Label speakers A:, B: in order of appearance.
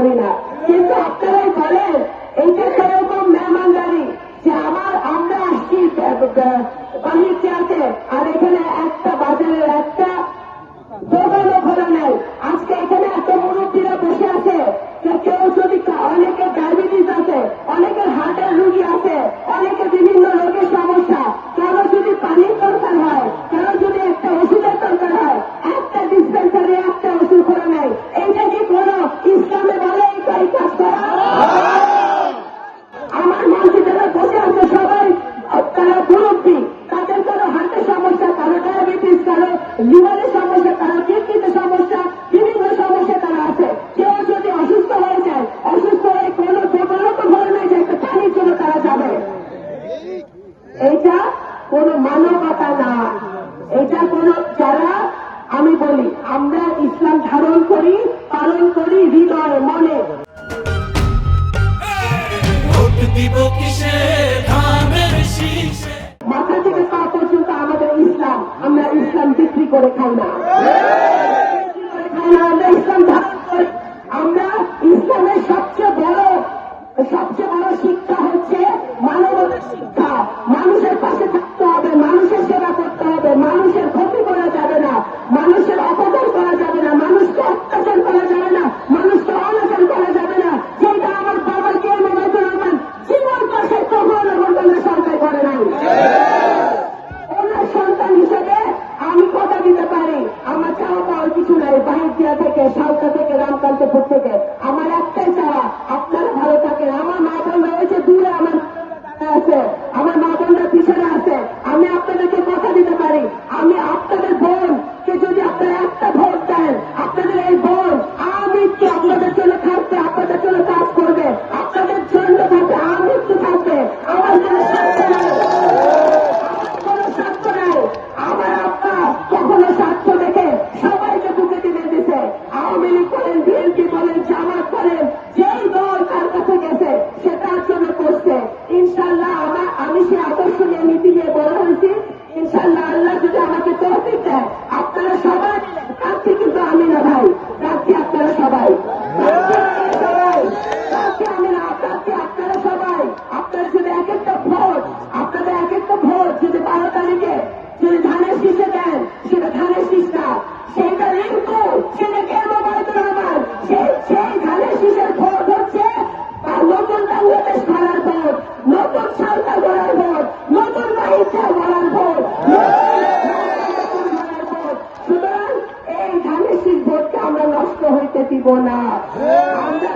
A: করি না, কিন্তু আপনারাই বলেন এইটা কিরকম মেহমানদারি যে আমরা আসছি বাহির চেয়ারতে, আর এখানে একটা বাজারের একটা দোকানও খোলা নেই। আজকে এখানে এত মুরব্বীরা বসে আছে, কেউ যদি অনেকের ডায়াবেটিস আছে, অনেকের হার্টের রুগী আছে, অনেকের বিভিন্ন রোগের সমস্যা, কারো যদি পানির দরকার হয়, কারো যদি একটা ওষুধের দরকার হয়, একটা ডিসপেন্সারি একটা ওষুধ খোলা নেই। এইটা কি কোনো ইসলামে বলে এই কাজ করা? আমার মঞ্চে যারা বসে আছে সবাই তারা মুরব্বী, তাদের কারো হার্টের সমস্যা, কারো ডায়াবেটিস, কারো লিভারের সমস্যা, কারো কিডনিতে সমস্যা, বিভিন্ন সমস্যা তারা আছে। কেউ যদি অসুস্থ হয়ে যায়, অসুস্থ হয়ে কোনো দোকানও তো ভরে নেই যে একটা পানির জন্য তারা যাবে। এইটা কোনো মানবতা না, এটা কোনো যারা আমি বলি আমরা ইসলাম ধারণ করি, পালন করি হৃদয়ে মনে। মাথা থেকে পা পর্যন্ত আমাদের ইসলাম, আমরা ইসলাম বিক্রি করে খাই না, আমরা ইসলাম ধারণ করি। আমরা ইসলামের সবচেয়ে বড় শিক্ষা হচ্ছে মানবতার শিক্ষা। মানুষের পাশে থাকতে হবে, মানুষের সেবা করতে হবে, মানুষের ক্ষতি করা যাবে না, মানুষের অপকার করা যাবে না, মানুষকে অত্যাচার করা যাবে না, মানুষকে অনাচার করা যাবে না। যেটা আমার বাবাকে মোবাইদুর রহমান জীবন পাশে তখন সরকার করে নাই। ওনার সন্তান হিসেবে আমি কথা দিতে পারি, আমার চাওয়া পাওয়ার কিছু নাই। বাহির থেকে, সাউথা থেকে, রামকান্তপুর থেকে আমার একটাই চাওয়া, আপনারা ভালো থাকেন। আমার মা বোন রয়েছে দূরে, আমার আছে, আমার মা বোনরা পিছনে আছে। আমি আপনাদেরকে কথা দিতে পারি, আমি আপনাদের বোনকে যদি আপনারা একটা ভোট দেন, আপনাদের এই বোন আমৃত্যু আপনাদের জন্য থাকবে, আপনাদের জন্য কাজ করবে, আপনাদের জন্য থাকবে, আমৃত্যু থাকবে। আমার কোনো স্বার্থ নাই, আমার আব্বা কখনো স্বার্থ দেখে সবাইকে বুকে দিতে দিছে। আওয়ামী লীগ বলেন, বিএনপি বলেন, জামাত বলেন, যেই দল তার কাছে গেছে সে তার জন্য করছে। ইনশাল্লাহ আমি সে আকর্ষণীয় নীতি নিয়ে বড় হয়েছি। ইনশাল্লাহ আল্লাহ যদি আমাকে তৌফিক দেয়, আপনারা সবাই প্রার্থী, কিন্তু আমি না ভাই, প্রার্থী আপনারা সবাই, প্রার্থী আমি না, প্রার্থী আপনারা সবাই। আপনারা যদি এক একটা ভোট, আপনাদের এক একটা ভোট যদি 12 তারিখে যদি ধানের শীষে দেন, সেটা ধানের শীষ না, সেটা রিঙ্কু, সেটা কে মোবাইদুর রহমান, সেই ধানের শীষের ভোট হচ্ছে নতুন বাংলাদেশ গড়ার ভোট, নতুন সরকার গড়ার ভোট, নতুন বাহিনীটা গড়ার ভোট। সুতরাং এই ধানের শীষ ভোটকে আমরা নষ্ট হইতে দিব না। আমরা